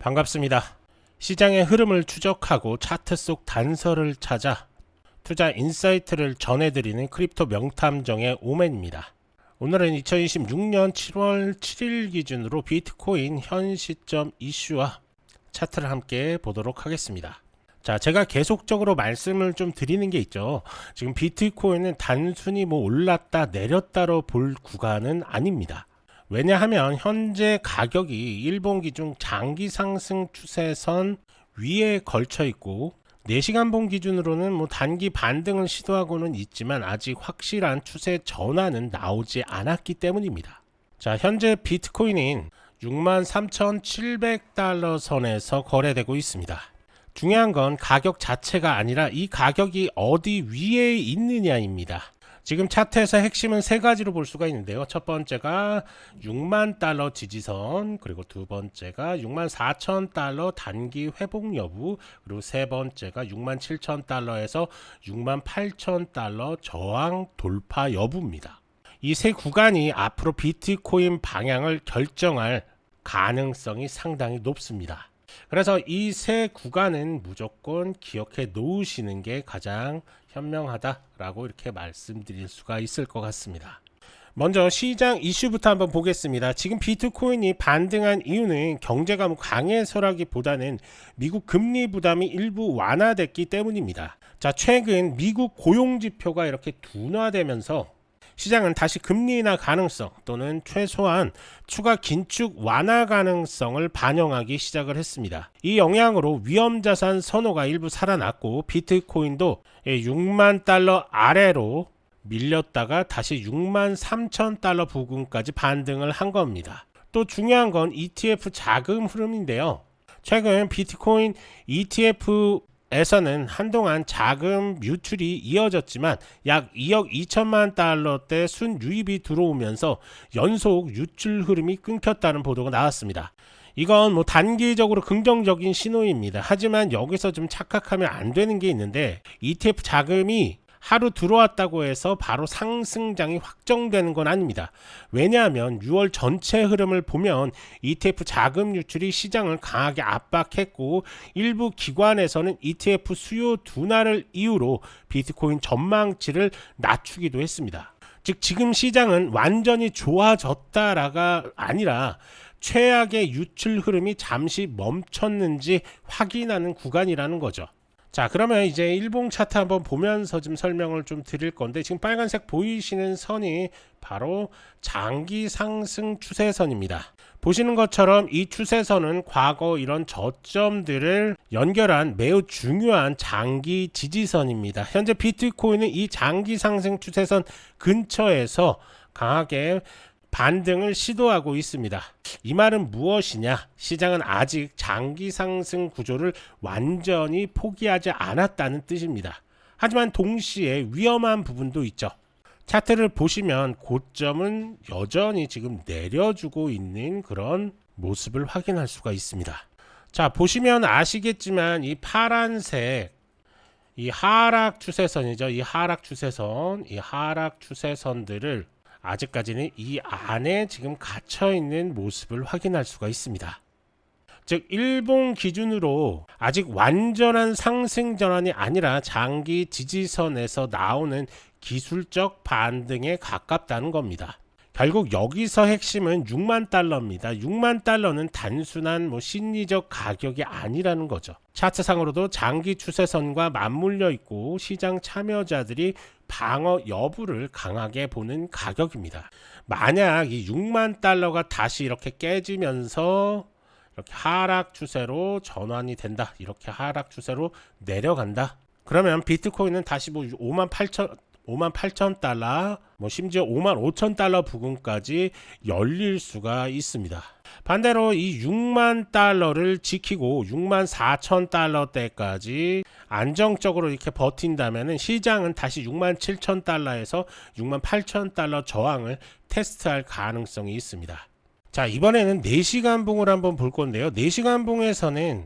반갑습니다. 시장의 흐름을 추적하고 차트 속 단서를 찾아 투자 인사이트를 전해드리는 크립토 명탐정의 오맨입니다. 오늘은 2026년 7월 7일 기준으로 비트코인 현 시점 이슈와 차트를 함께 보도록 하겠습니다. 자, 제가 계속적으로 말씀을 좀 드리는 게 있죠. 지금 비트코인은 단순히 올랐다 내렸다로 볼 구간은 아닙니다. 왜냐하면 현재 가격이 일본 기준 장기 상승 추세선 위에 걸쳐 있고 4시간봉 기준으로는 단기 반등을 시도하고는 있지만 아직 확실한 추세 전환은 나오지 않았기 때문입니다. 자, 현재 비트코인은 63,700달러 선에서 거래되고 있습니다. 중요한 건 가격 자체가 아니라 이 가격이 어디 위에 있느냐입니다. 지금 차트에서 핵심은 세 가지로 볼 수가 있는데요. 첫 번째가 6만 달러 지지선, 그리고 두 번째가 64,000달러 단기 회복 여부, 그리고 세 번째가 67,000달러에서 68,000달러 저항 돌파 여부입니다. 이 세 구간이 앞으로 비트코인 방향을 결정할 가능성이 상당히 높습니다. 그래서 이 세 구간은 무조건 기억해 놓으시는 게 가장 현명하다라고 이렇게 말씀드릴 수가 있을 것 같습니다. 먼저 시장 이슈부터 한번 보겠습니다. 지금 비트코인이 반등한 이유는 경제가 강해서라기보다는 미국 금리 부담이 일부 완화됐기 때문입니다. 자, 최근 미국 고용지표가 이렇게 둔화되면서 시장은 다시 금리 인하 가능성 또는 최소한 추가 긴축 완화 가능성을 반영하기 시작을 했습니다. 이 영향으로 위험자산 선호가 일부 살아났고 비트코인도 6만 달러 아래로 밀렸다가 다시 6만 3천 달러 부근까지 반등을 한 겁니다. 또 중요한 건 ETF 자금 흐름인데요. 최근 비트코인 ETF에서는 한동안 자금 유출이 이어졌지만 약 2억 2천만 달러대 순유입이 들어오면서 연속 유출 흐름이 끊겼다는 보도가 나왔습니다. 이건 단기적으로 긍정적인 신호입니다. 하지만 여기서 좀 착각하면 안 되는 게 있는데 ETF 자금이 하루 들어왔다고 해서 바로 상승장이 확정되는 건 아닙니다. 왜냐하면 6월 전체 흐름을 보면 ETF 자금 유출이 시장을 강하게 압박했고 일부 기관에서는 ETF 수요 둔화를 이유로 비트코인 전망치를 낮추기도 했습니다. 즉 지금 시장은 완전히 좋아졌다라가 아니라 최악의 유출 흐름이 잠시 멈췄는지 확인하는 구간이라는 거죠. 자, 그러면 이제 일봉 차트 한번 보면서 좀 설명을 좀 드릴 건데 지금 빨간색 보이시는 선이 바로 장기 상승 추세선입니다. 보시는 것처럼 이 추세선은 과거 이런 저점들을 연결한 매우 중요한 장기 지지선입니다. 현재 비트코인은 이 장기 상승 추세선 근처에서 강하게 반등을 시도하고 있습니다. 이 말은 무엇이냐? 시장은 아직 장기 상승 구조를 완전히 포기하지 않았다는 뜻입니다. 하지만 동시에 위험한 부분도 있죠. 차트를 보시면 고점은 여전히 지금 내려주고 있는 그런 모습을 확인할 수가 있습니다. 자, 보시면 아시겠지만 이 파란색 이 하락 추세선이죠. 이 하락 추세선들을 아직까지는 이 안에 지금 갇혀 있는 모습을 확인할 수가 있습니다. 즉 일봉 기준으로 아직 완전한 상승 전환이 아니라 장기 지지선에서 나오는 기술적 반등에 가깝다는 겁니다. 결국 여기서 핵심은 6만 달러입니다. 6만 달러는 단순한 심리적 가격이 아니라는 거죠. 차트상으로도 장기 추세선과 맞물려 있고 시장 참여자들이 방어 여부를 강하게 보는 가격입니다. 만약 이 6만 달러가 다시 이렇게 깨지면서 이렇게 하락 추세로 전환이 된다. 이렇게 하락 추세로 내려간다. 그러면 비트코인은 다시 5만 8천 달러, 심지어 5만 5천 달러 부근까지 열릴 수가 있습니다. 반대로 이 6만 달러를 지키고 6만 4천 달러대까지 안정적으로 이렇게 버틴다면 시장은 다시 6만 7천 달러에서 6만 8천 달러 저항을 테스트할 가능성이 있습니다. 자, 이번에는 4시간 봉을 한번 볼 건데요. 4시간 봉에서는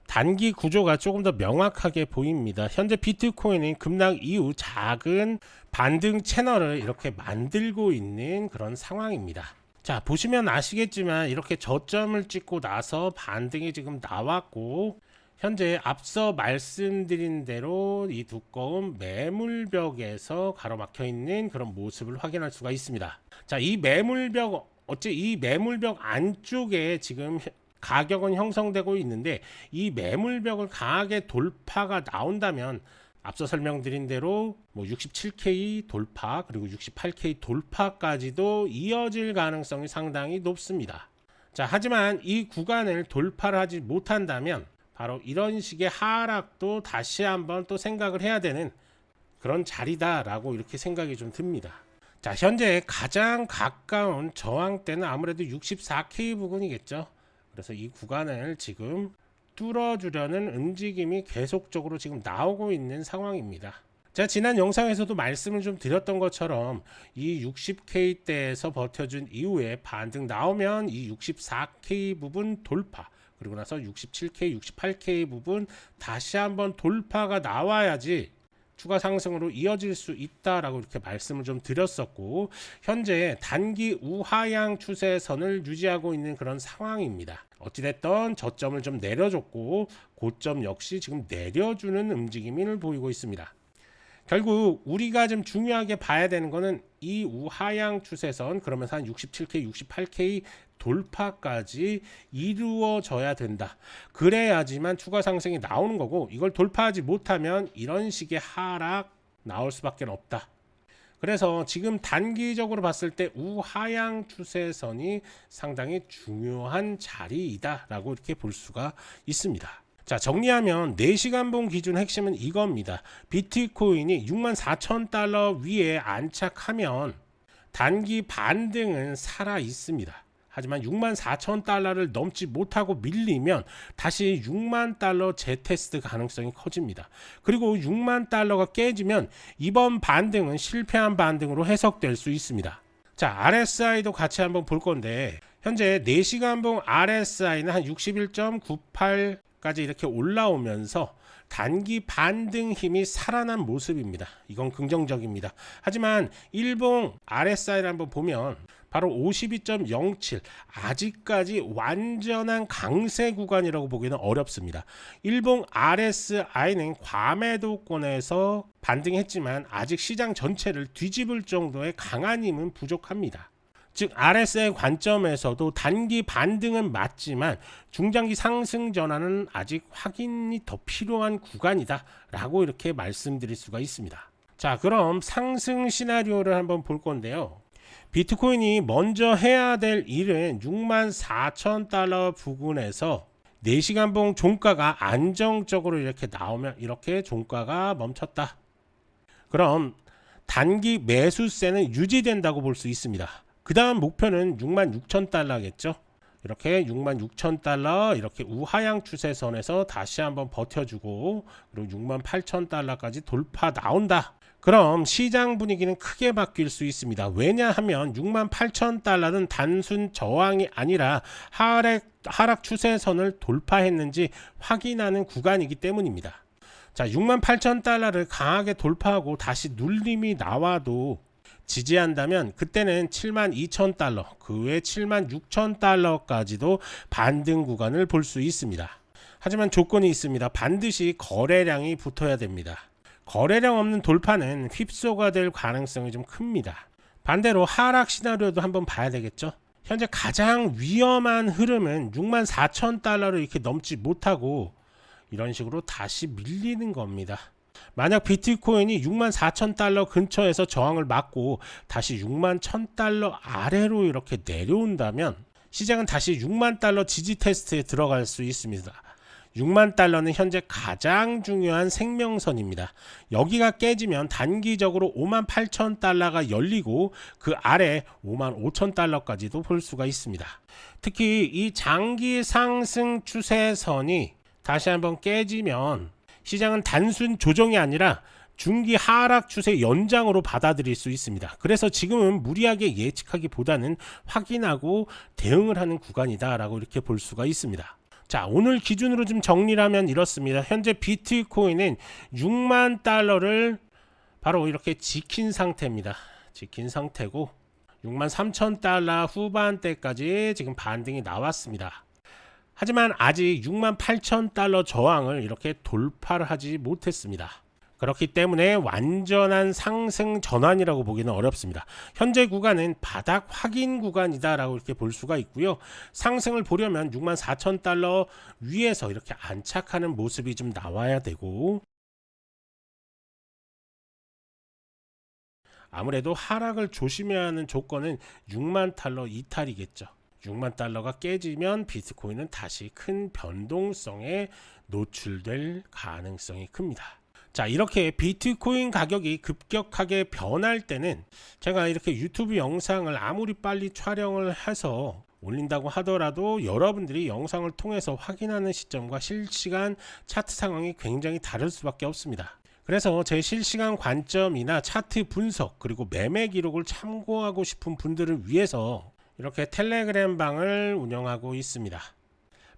단기 구조가 조금 더 명확하게 보입니다. 현재 비트코인은 급락 이후 작은 반등 채널을 이렇게 만들고 있는 그런 상황입니다. 자, 보시면 아시겠지만 이렇게 저점을 찍고 나서 반등이 지금 나왔고, 현재 앞서 말씀드린 대로 이 두꺼운 매물벽에서 가로막혀 있는 그런 모습을 확인할 수가 있습니다. 자, 이 매물벽, 이 매물벽 안쪽에 지금 가격은 형성되고 있는데, 이 매물벽을 강하게 돌파가 나온다면 앞서 설명드린 대로 67K 돌파 그리고 68K 돌파까지도 이어질 가능성이 상당히 높습니다. 자, 하지만 이 구간을 돌파를 하지 못한다면 바로 이런 식의 하락도 다시 한번 또 생각을 해야 되는 그런 자리다라고 이렇게 생각이 좀 듭니다. 자, 현재 가장 가까운 저항대는 아무래도 64K 부근이겠죠. 그래서 이 구간을 지금 뚫어주려는 움직임이 계속적으로 지금 나오고 있는 상황입니다. 제가 지난 영상에서도 말씀을 좀 드렸던 것처럼 이 60K대에서 버텨준 이후에 반등 나오면 이 64K 부분 돌파, 그리고 나서 67K, 68K 부분 다시 한번 돌파가 나와야지 추가 상승으로 이어질 수 있다라고 이렇게 말씀을 좀 드렸었고, 현재 단기 우하향 추세선을 유지하고 있는 그런 상황입니다. 어찌됐든 저점을 좀 내려줬고 고점 역시 지금 내려주는 움직임을 보이고 있습니다. 결국 우리가 좀 중요하게 봐야 되는 거는 이 우하향 추세선, 그러면서 한 67K, 68K 돌파까지 이루어져야 된다. 그래야지만 추가 상승이 나오는 거고, 이걸 돌파하지 못하면 이런 식의 하락 나올 수밖에 없다. 그래서 지금 단기적으로 봤을 때 우하향 추세선이 상당히 중요한 자리이다라고 이렇게 볼 수가 있습니다. 자, 정리하면 4시간봉 기준 핵심은 이겁니다. 비트코인이 64,000달러 위에 안착하면 단기 반등은 살아 있습니다. 하지만 64,000달러를 넘지 못하고 밀리면 다시 6만 달러 재테스트 가능성이 커집니다. 그리고 6만 달러가 깨지면 이번 반등은 실패한 반등으로 해석될 수 있습니다. 자, RSI도 같이 한번 볼 건데, 현재 4시간봉 RSI는 한 61.98까지 이렇게 올라오면서 단기 반등 힘이 살아난 모습입니다. 이건 긍정적입니다. 하지만 일봉 RSI를 한번 보면 바로 52.07, 아직까지 완전한 강세 구간이라고 보기는 어렵습니다. 일봉 RSI는 과매도권에서 반등했지만 아직 시장 전체를 뒤집을 정도의 강한 힘은 부족합니다. 즉 RSI 관점에서도 단기 반등은 맞지만 중장기 상승 전환은 아직 확인이 더 필요한 구간이다 라고 이렇게 말씀드릴 수가 있습니다. 자, 그럼 상승 시나리오를 한번 볼 건데요. 비트코인이 먼저 해야 될 일은 64,000달러 부근에서 4시간봉 종가가 안정적으로 이렇게 나오면, 이렇게 종가가 멈췄다, 그럼 단기 매수세는 유지된다고 볼 수 있습니다. 그 다음 목표는 66,000달러겠죠. 이렇게 66,000달러 이렇게 우하향 추세선에서 다시 한번 버텨주고, 그리고 68,000달러까지 돌파 나온다, 그럼 시장 분위기는 크게 바뀔 수 있습니다. 왜냐하면 68,000달러는 단순 저항이 아니라 하락 추세선을 돌파했는지 확인하는 구간이기 때문입니다. 자, 68,000달러를 강하게 돌파하고 다시 눌림이 나와도 지지한다면 그때는 72,000달러, 그 외 76,000달러까지도 반등 구간을 볼 수 있습니다. 하지만 조건이 있습니다. 반드시 거래량이 붙어야 됩니다. 거래량 없는 돌파는 휩소가 될 가능성이 좀 큽니다. 반대로 하락 시나리오도 한번 봐야 되겠죠. 현재 가장 위험한 흐름은 64,000달러를 이렇게 넘지 못하고 이런 식으로 다시 밀리는 겁니다. 만약 비트코인이 64,000달러 근처에서 저항을 맞고 다시 61,000달러 아래로 이렇게 내려온다면 시장은 다시 6만 달러 지지 테스트에 들어갈 수 있습니다. 6만 달러는 현재 가장 중요한 생명선입니다. 여기가 깨지면 단기적으로 58,000달러가 열리고 그 아래 55,000달러까지도 볼 수가 있습니다. 특히 이 장기 상승 추세선이 다시 한번 깨지면 시장은 단순 조정이 아니라 중기 하락 추세 연장으로 받아들일 수 있습니다. 그래서 지금은 무리하게 예측하기보다는 확인하고 대응을 하는 구간이다라고 이렇게 볼 수가 있습니다. 자, 오늘 기준으로 좀 정리를 하면 이렇습니다. 현재 비트코인은 6만 달러를 바로 이렇게 지킨 상태입니다. 지킨 상태고 63,000달러 후반대까지 지금 반등이 나왔습니다. 하지만 아직 68,000달러 저항을 이렇게 돌파를 하지 못했습니다. 그렇기 때문에 완전한 상승 전환이라고 보기는 어렵습니다. 현재 구간은 바닥 확인 구간이다라고 이렇게 볼 수가 있고요. 상승을 보려면 64,000달러 위에서 이렇게 안착하는 모습이 좀 나와야 되고, 아무래도 하락을 조심해야 하는 조건은 6만 달러 이탈이겠죠. 6만 달러가 깨지면 비트코인은 다시 큰 변동성에 노출될 가능성이 큽니다. 자, 이렇게 비트코인 가격이 급격하게 변할 때는 제가 이렇게 유튜브 영상을 아무리 빨리 촬영을 해서 올린다고 하더라도 여러분들이 영상을 통해서 확인하는 시점과 실시간 차트 상황이 굉장히 다를 수밖에 없습니다. 그래서 제 실시간 관점이나 차트 분석 그리고 매매 기록을 참고하고 싶은 분들을 위해서 이렇게 텔레그램 방을 운영하고 있습니다.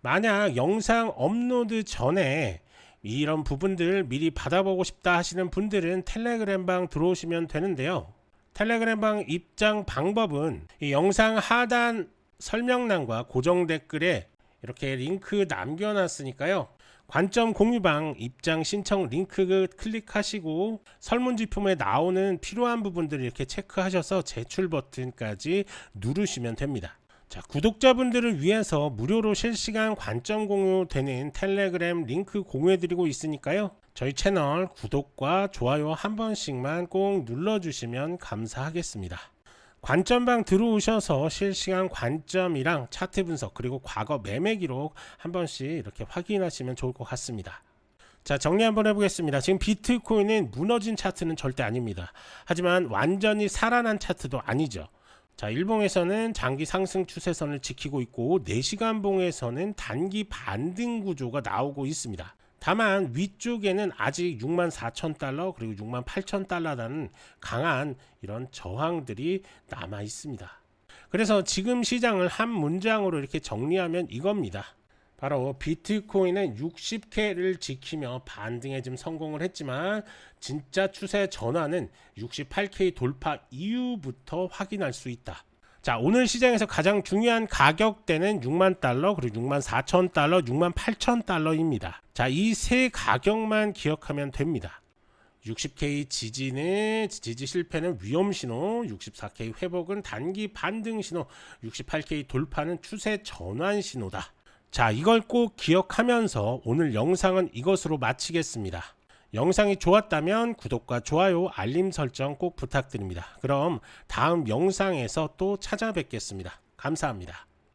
만약 영상 업로드 전에 이런 부분들 미리 받아보고 싶다 하시는 분들은 텔레그램 방 들어오시면 되는데요. 텔레그램 방 입장 방법은 이 영상 하단 설명란과 고정 댓글에 이렇게 링크 남겨놨으니까요. 관점 공유방 입장 신청 링크 클릭하시고 설문지표에 나오는 필요한 부분들을 이렇게 체크하셔서 제출 버튼까지 누르시면 됩니다. 자, 구독자분들을 위해서 무료로 실시간 관점 공유되는 텔레그램 링크 공유해드리고 있으니까요. 저희 채널 구독과 좋아요 한 번씩만 꼭 눌러주시면 감사하겠습니다. 관점방 들어오셔서 실시간 관점이랑 차트 분석 그리고 과거 매매 기록 한 번씩 이렇게 확인하시면 좋을 것 같습니다. 자, 정리 한번 해보겠습니다. 지금 비트코인은 무너진 차트는 절대 아닙니다. 하지만 완전히 살아난 차트도 아니죠. 자, 일봉에서는 장기 상승 추세선을 지키고 있고 4시간 봉에서는 단기 반등 구조가 나오고 있습니다. 다만 위쪽에는 아직 64,000달러 그리고 68,000달러라는 강한 이런 저항들이 남아 있습니다. 그래서 지금 시장을 한 문장으로 이렇게 정리하면 이겁니다. 바로 비트코인은 60K를 지키며 반등에 좀 성공을 했지만 진짜 추세 전환은 68K 돌파 이후부터 확인할 수 있다. 자, 오늘 시장에서 가장 중요한 가격대는 6만 달러 그리고 64,000달러 68,000달러입니다. 자, 이 세 가격만 기억하면 됩니다. 60K 지지 실패는 위험 신호, 64K 회복은 단기 반등 신호, 68K 돌파는 추세 전환 신호다. 자, 이걸 꼭 기억하면서 오늘 영상은 이것으로 마치겠습니다. 영상이 좋았다면 구독과 좋아요, 알림 설정 꼭 부탁드립니다. 그럼 다음 영상에서 또 찾아뵙겠습니다. 감사합니다.